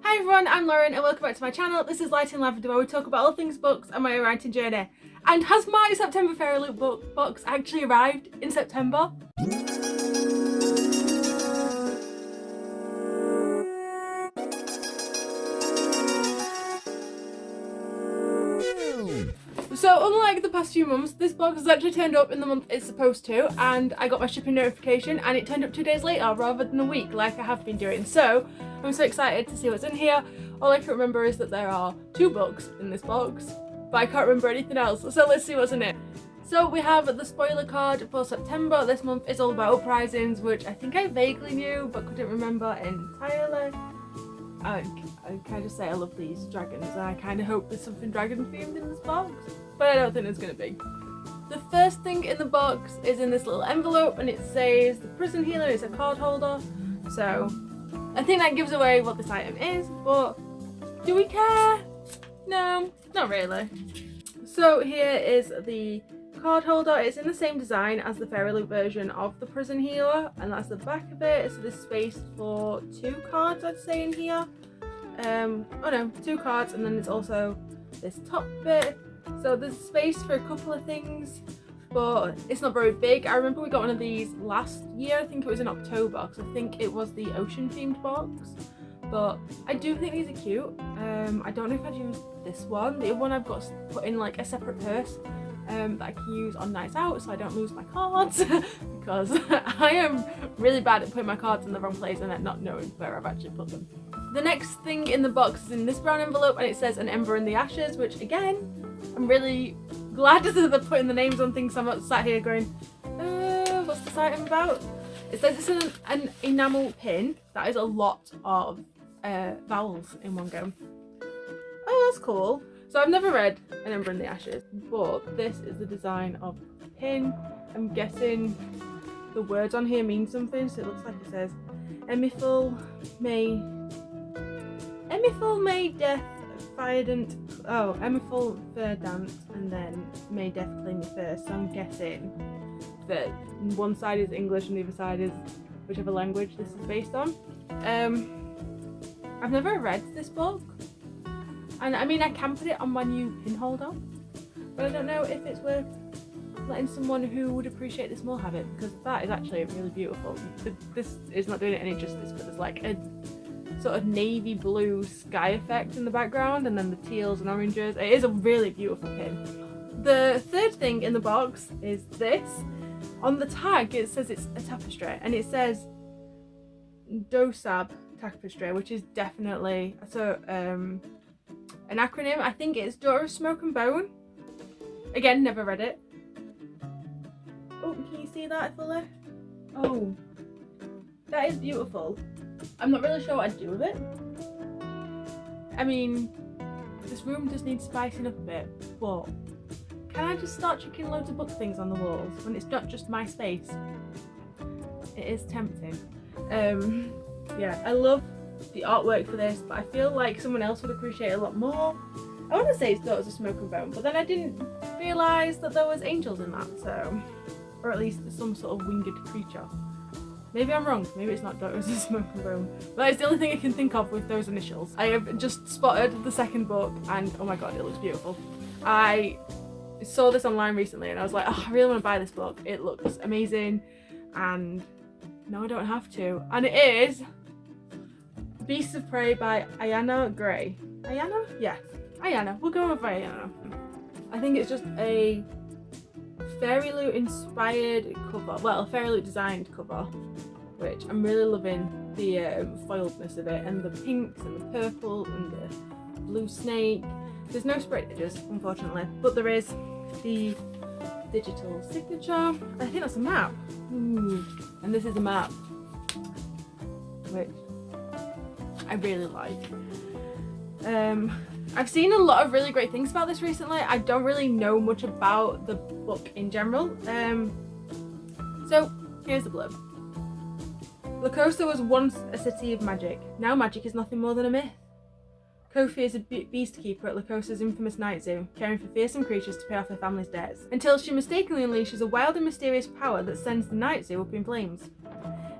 Hi everyone, I'm Lauren and welcome back to my channel. This is Light in Lavender, where we talk about all things books and my writing journey. And has my September FairyLoot box actually arrived in September? So unlike the past few months, this box has actually turned up in the month it's supposed to, and I got my shipping notification and it turned up 2 days later rather than a week like I have been doing. So I'm so excited to see what's in here. All I can remember is that there are 2 books in this box, but I can't remember anything else. So let's see what's in it. So we have the spoiler card for September. This month is all about Uprisings, which I think I vaguely knew but couldn't remember entirely. I kind of say I love these dragons and I kind of hope there's something dragon themed in this box, but I don't think there's going to be. The first thing in the box is in this little envelope and it says the prison healer is a card holder. So I think that gives away what this item is, but do we care? No, not really. So here is the card holder. It's in the same design as the FairyLoot version of the prison healer, and that's the back of it. So there's space for 2 cards, I'd say, in here. Oh no, 2 cards, and then there's also this top bit. So there's space for a couple of things, but it's not very big. I remember we got one of these last year. I think it was in October, because I think it was the ocean themed box. But I do think these are cute. I don't know if I'd use this one. The other one I've got put in like a separate purse that I can use on nights out so I don't lose my cards because I am really bad at putting my cards in the wrong place and then not knowing where I've actually put them. The next thing in the box is in this brown envelope and it says an ember in the ashes, which again, I'm really glad that they're putting the names on things. So I'm not sat here going, what's this item about? It says this is an enamel pin. That is a lot of vowels in one go. Oh, that's cool. So I've never read An Ember in the Ashes, but this is the design of the pin. I'm guessing the words on here mean something, so it looks like it says Emiful may death fident. Oh, Emiful verdant, and then may death claim you first. So I'm guessing that one side is English and the other side is whichever language this is based on. I've never read this book. And I mean, I can put it on my new pin holder, but I don't know if it's worth letting someone who would appreciate this more have it, because that is actually really beautiful. This is not doing it any justice, but there's like a sort of navy blue sky effect in the background, and then the teals and oranges. It is a really beautiful pin. The third thing in the box is this. On the tag, it says it's a tapestry, and it says DOSAB tapestry, which is definitely an acronym. I think it's Daughter of Smoke and Bone. Again, never read it. Oh, can you see that fully? Oh, that is beautiful. I'm not really sure what I'd do with it. I mean, this room does need spicing up a bit, but can I just start chucking loads of book things on the walls when it's not just my space? It is tempting. Yeah, I love the artwork for this, but I feel like someone else would appreciate it a lot more. I want to say it's Daughters of Smoke and Bone, but then I didn't realise that there was angels in that, so, or at least some sort of winged creature. Maybe I'm wrong, maybe it's not Daughters of Smoke and Bone, but it's the only thing I can think of with those initials. I have just spotted the second book and oh my god, it looks beautiful. I saw this online recently and I was like, oh, I really want to buy this book. It looks amazing, and no, I don't have to. And it is Beasts of Prey by Ayana Gray. Ayana? Yeah, Ayana. We'll go with Ayana. I think it's just a FairyLoot inspired cover. Well, a FairyLoot designed cover, which I'm really loving the foiledness of it, and the pinks and the purple and the blue snake. There's no sprite edges, unfortunately, but there is the digital signature. I think that's a map. Ooh. And this is a map, which I really like. I've seen a lot of really great things about this recently. I don't really know much about the book in general. So here's the blurb. Lacosta was once a city of magic. Now magic is nothing more than a myth. Kofi is a beast keeper at Lacosta's infamous night zoo, caring for fearsome creatures to pay off her family's debts, until she mistakenly unleashes a wild and mysterious power that sends the night zoo up in flames.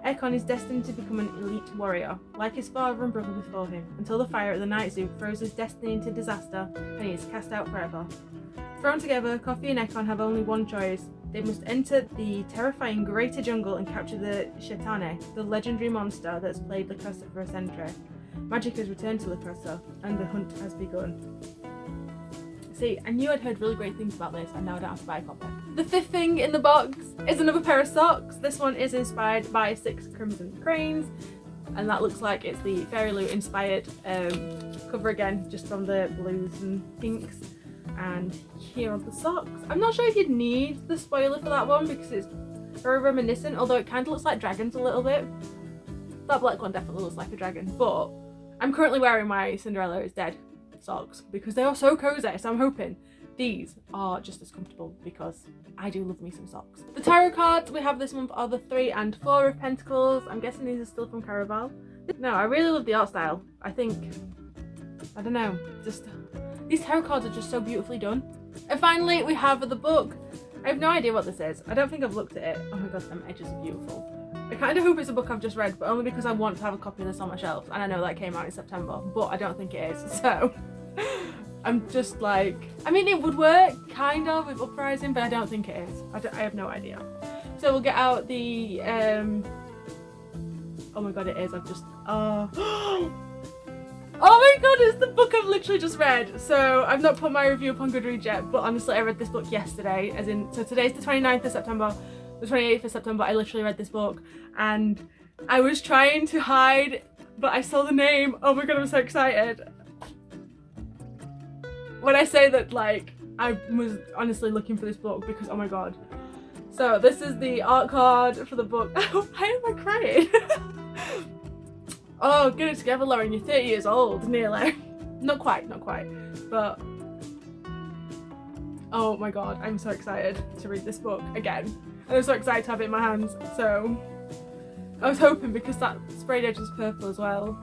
Ekon is destined to become an elite warrior, like his father and brother before him, until the fire at the Night Zoo throws his destiny into disaster and he is cast out forever. Thrown together, Coffee and Ekon have only one choice. They must enter the terrifying Greater Jungle and capture the Shetane, the legendary monster that's plagued Lacosta for a century. Magic has returned to Lacosta, and the hunt has begun. See, I knew I'd heard really great things about this, and now I don't have to buy a copy. The fifth thing in the box is another pair of socks. This one is inspired by 6 Crimson Cranes, and that looks like it's the FairyLoot inspired cover again, just from the blues and pinks. And here are the socks. I'm not sure if you'd need the spoiler for that one because it's very reminiscent, although it kind of looks like dragons a little bit. That black one definitely looks like a dragon, but I'm currently wearing my Cinderella is Dead socks because they are so cozy, so I'm hoping these are just as comfortable because I do love me some socks. The tarot cards we have this month are the 3 and 4 of Pentacles. I'm guessing these are still from Caraval. No, I really love the art style. I don't know, just these tarot cards are just so beautifully done. And finally we have the book. I have no idea what this is. I don't think I've looked at it. Oh my god, them edges are beautiful. I kind of hope it's a book I've just read, but only because I want to have a copy of this on my shelf, and I know that came out in September, but I don't think it is, so I'm just like, I mean it would work kind of with Uprising, but I don't think it is. I have no idea. So we'll get out the oh my god, it is. I've just oh my god, it's the book I've literally just read. So I've not put my review up on Goodreads yet, but honestly I read this book yesterday, as in, so today's the 29th of September. The 28th of September, I literally read this book and I was trying to hide, but I saw the name. Oh my god, I'm so excited. When I say that, like, I was honestly looking for this book because, oh my god. So this is the art card for the book. Why am I crying? Oh, get it together, Lauren, you're 30 years old, nearly. Not quite, but oh my god, I'm so excited to read this book again. And I'm so excited to have it in my hands, so I was hoping, because that sprayed edge was purple as well.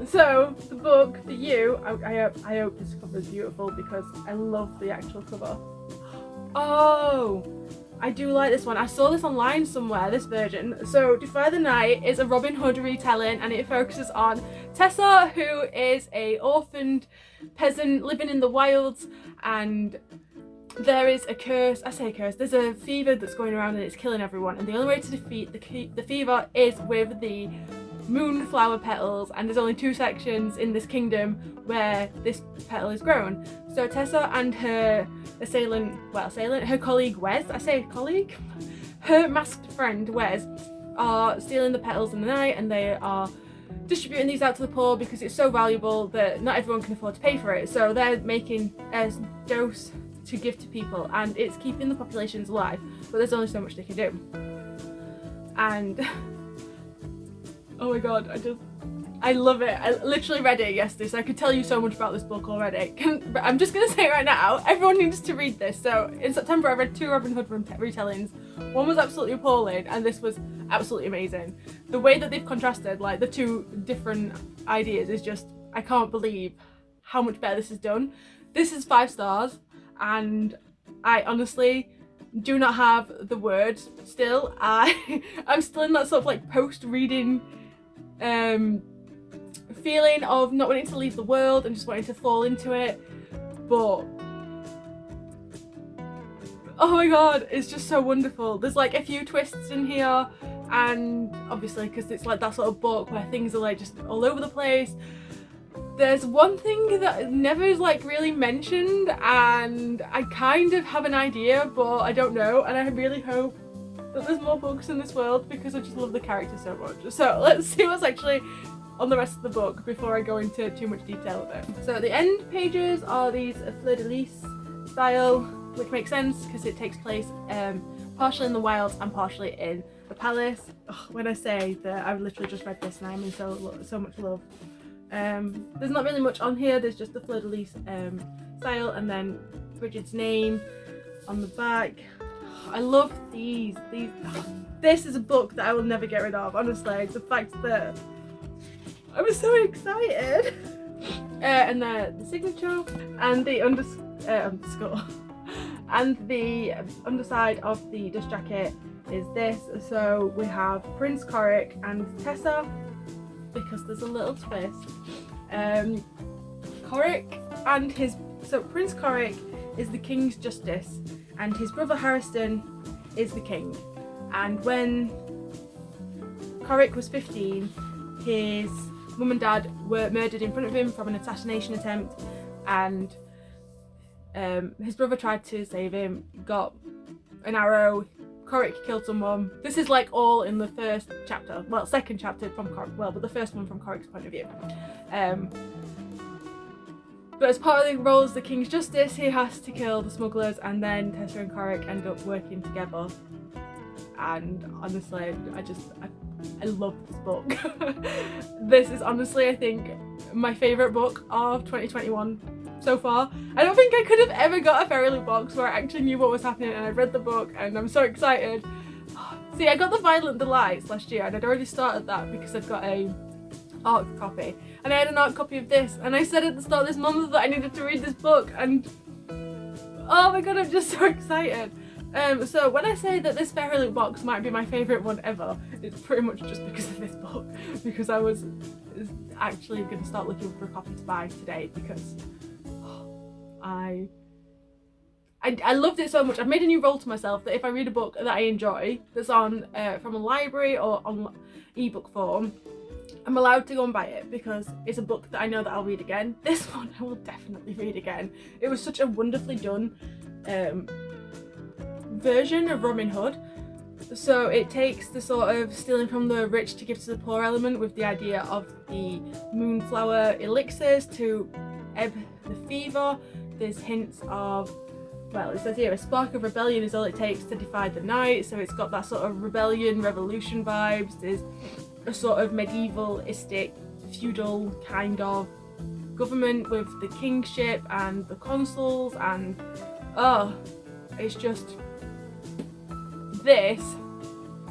So the book for you, I hope this cover is beautiful because I love the actual cover. Oh, I do like this one. I saw this online somewhere, this version. So Defy the Night is a Robin Hood retelling, and it focuses on Tessa, who is a orphaned peasant living in the wilds, and there is a curse. I say a curse. There's a fever that's going around and it's killing everyone, and the only way to defeat the fever is with the moonflower petals, and there's only 2 sections in this kingdom where this petal is grown. So Tessa and her her colleague Wes, I say colleague, her masked friend Wes, are stealing the petals in the night, and they are distributing these out to the poor because it's so valuable that not everyone can afford to pay for it. So they're making a dose to give to people, and it's keeping the populations alive, but there's only so much they can do. And oh my god, I love it. I literally read it yesterday, so I could tell you so much about this book already. I'm just gonna say right now, everyone needs to read this. So in September I read 2 Robin Hood retellings. One was absolutely appalling and this was absolutely amazing. The way that they've contrasted like the 2 different ideas is just, I can't believe how much better this is done. This is 5 stars, and I honestly do not have the words still. I'm still in that sort of like post-reading feeling of not wanting to leave the world and just wanting to fall into it, but oh my god, it's just so wonderful. There's like a few twists in here, and obviously because it's like that sort of book where things are like just all over the place. There's one thing that never is like really mentioned, and I kind of have an idea, but I don't know, and I really hope that there's more books in this world because I just love the character so much. So let's see what's actually on the rest of the book before I go into too much detail of it. So the end pages are these fleur-de-lis style, which makes sense because it takes place partially in the wilds and partially in the palace. Oh, when I say that I've literally just read this and I'm in so much love. There's not really much on here, there's just the fleur-de-lis style, and then Bridget's name on the back. I love these. This is a book that I will never get rid of, honestly. The fact that I was so excited. And the signature and the underscore and the underside of the dust jacket is this. So we have Prince Coric and Tessa, because there's a little twist. Coric and his, so Prince Coric is the King's Justice and his brother Harriston is the King. And when Coric was 15, his mum and dad were murdered in front of him from an assassination attempt, and his brother tried to save him, got an arrow, Coric killed someone. This is like all in the first chapter, well, second chapter from Coric, well, but the first one from Coric's point of view. But as part of the role as the King's Justice, he has to kill the smugglers, and then Tessa and Coric end up working together. And honestly, I love this book. This is honestly, I think, my favourite book of 2021 so far. I don't think I could have ever got a FairyLoot box where I actually knew what was happening, and I read the book and I'm so excited. See, I got the Violent Delights last year and I'd already started that because I've got a art copy, and I had an art copy of this, and I said at the start of this month that I needed to read this book, and oh my god, I'm just so excited. So when I say that this FairyLoot box might be my favourite one ever, it's pretty much just because of this book, because I was actually going to start looking for a copy to buy today, because I loved it so much. I've made a new rule to myself that if I read a book that I enjoy that's on from a library or on ebook form, I'm allowed to go and buy it, because it's a book that I know that I'll read again. This one I will definitely read again. It was such a wonderfully done version of Robin Hood. So it takes the sort of stealing from the rich to give to the poor element with the idea of the moonflower elixirs to ebb the fever. There's hints of, well, it says here, a spark of rebellion is all it takes to defy the night. So it's got that sort of rebellion, revolution vibes. There's a sort of medievalistic, feudal kind of government with the kingship and the consuls, and oh, it's just this.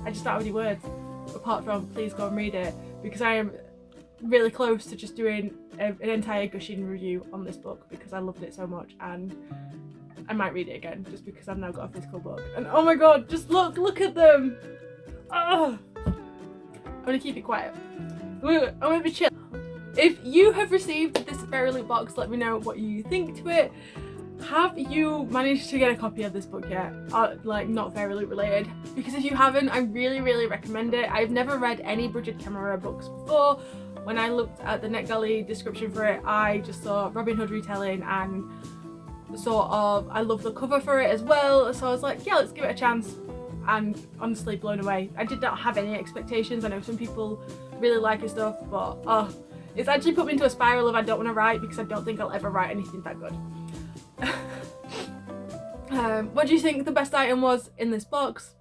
I just don't have any words apart from please go and read it, because I am really close to just doing an entire gushing review on this book because I loved it so much, and I might read it again just because I've now got a physical book. And oh my god, just look at them. Oh, I'm gonna keep it quiet. I'm gonna be chill. If you have received this FairyLoot box, let me know what you think to it. Have you managed to get a copy of this book yet? Like, not FairyLoot related? Because if you haven't, I really recommend it. I've never read any Bridget Camera books before. When I looked at the NetGalley description for it, I just saw Robin Hood retelling, and sort of, I love the cover for it as well. So I was like, yeah, let's give it a chance. And honestly, blown away. I did not have any expectations. I know some people really like his stuff, but oh, it's actually put me into a spiral of I don't want to write, because I don't think I'll ever write anything that good. What do you think the best item was in this box?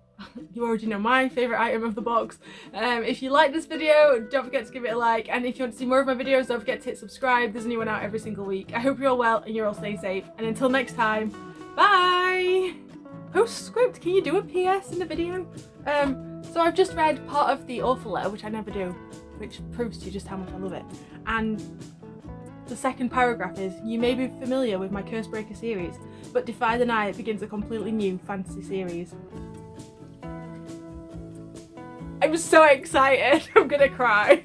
You already know my favourite item of the box. If you like this video, don't forget to give it a like, and if you want to see more of my videos, don't forget to hit subscribe. There's a new one out every single week. I hope you're all well and you're all staying safe, and until next time, bye! Postscript, can you do a PS in the video? So I've just read part of the awful letter, which I never do, which proves to you just how much I love it. And the second paragraph is, you may be familiar with my Cursebreaker series, but Defy the Night begins a completely new fantasy series. I'm so excited, I'm gonna cry.